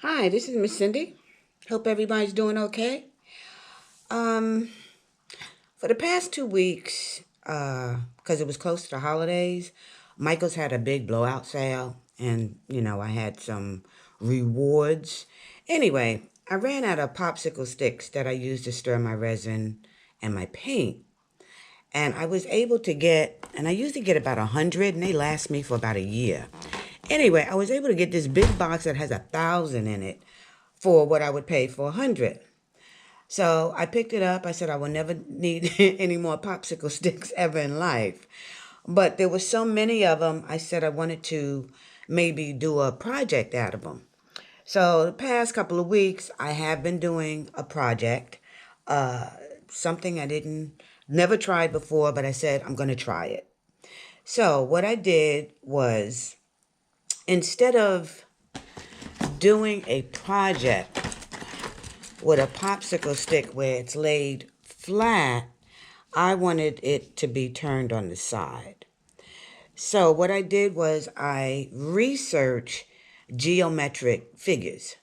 Hi, this is Miss Cindy. Hope everybody's doing okay. Um, for the past 2 weeks, because it was close to the holidays, Michael's had a big blowout sale, and I had some rewards. Anyway, I ran out of popsicle sticks that I used to stir my resin and my paint. And I was able to get, and I usually get about 100, and they last me for about a year. Anyway, I was able to get this big box that has 1,000 in it for what I would pay for 100. So I picked it up. I said I will never need any more popsicle sticks ever in life. But there were so many of them, I said I wanted to maybe do a project out of them. So the past couple of weeks, I have been doing a project, uh, something I didn't never tried before, but I said I'm going to try it. So what I did was, instead of doing a project with a popsicle stick where it's laid flat, I wanted it to be turned on the side. So what I did was I researched geometric figures,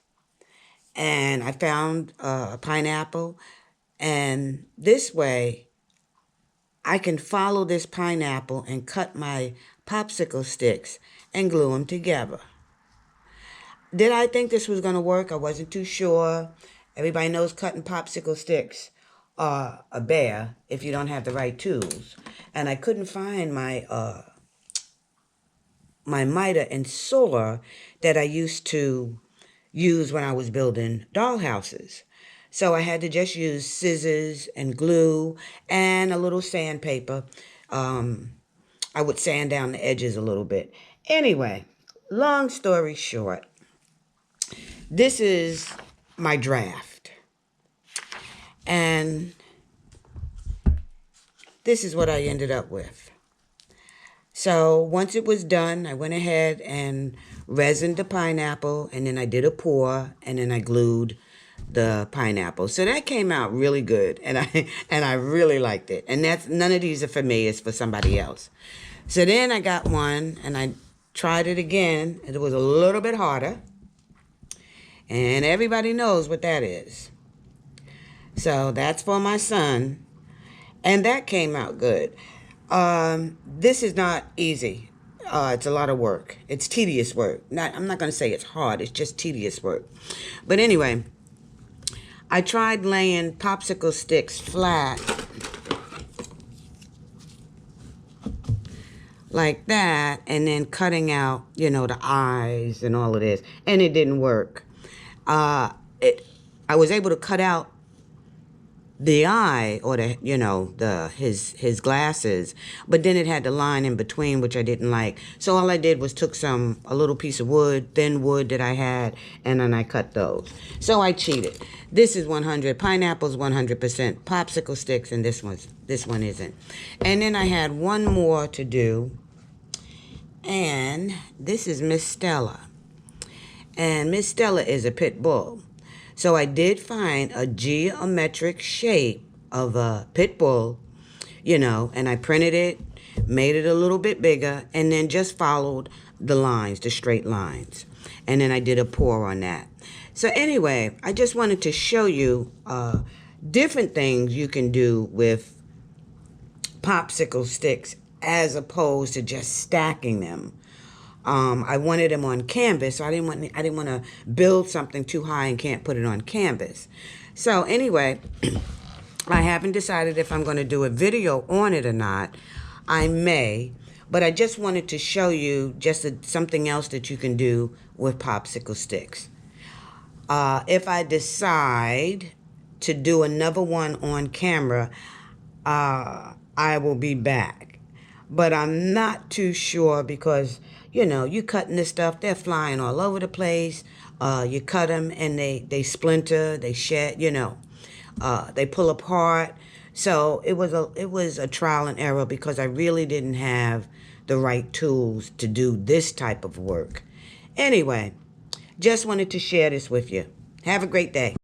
and I found a pineapple, and this way I can follow this pineapple and cut my popsicle sticks and glue them together. Did I think this was going to work? I wasn't too sure. Everybody knows cutting popsicle sticks are a bear if you don't have the right tools. And I couldn't find my miter and saw that I used to use when I was building dollhouses. So I had to just use scissors and glue and a little sandpaper. I would sand down the edges a little bit. Anyway, long story short, this is my draft. And this is what I ended up with. So once it was done, I went ahead and resined the pineapple, and then I did a pour, and then I glued the pineapple. So that came out really good, and I really liked it. And that's, none of these are for me, it's for somebody else. So then I got one, and I tried it again, and it was a little bit harder. And everybody knows what that is. So that's for my son. And that came out good. This is not easy. It's a lot of work. It's tedious work. I'm not going to say it's hard. It's just tedious work. But anyway, I tried laying popsicle sticks flat like that, and then cutting out, the eyes and all of this. And it didn't work. I was able to cut out the eye, or his glasses, but then it had the line in between, which I didn't like. So all I did was took a little piece of wood, thin wood that I had, and then I cut those. So I cheated. This is 100 pineapples, 100% popsicle sticks, and this one isn't. And then I had one more to do, and this is Miss Stella. And Miss Stella is a pit bull. So I did find a geometric shape of a pit bull, and I printed it, made it a little bit bigger, and then just followed the lines, the straight lines. And then I did a pour on that. So anyway, I just wanted to show you different things you can do with popsicle sticks as opposed to just stacking them. I wanted them on canvas, so I didn't want to build something too high and can't put it on canvas. So anyway, I haven't decided if I'm going to do a video on it or not. I may, but I just wanted to show you something else that you can do with popsicle sticks. If I decide to do another one on camera, I will be back. But I'm not too sure because, you cutting this stuff, they're flying all over the place. You cut them and they splinter, they shed, they pull apart. So it was a trial and error because I really didn't have the right tools to do this type of work. Anyway, just wanted to share this with you. Have a great day.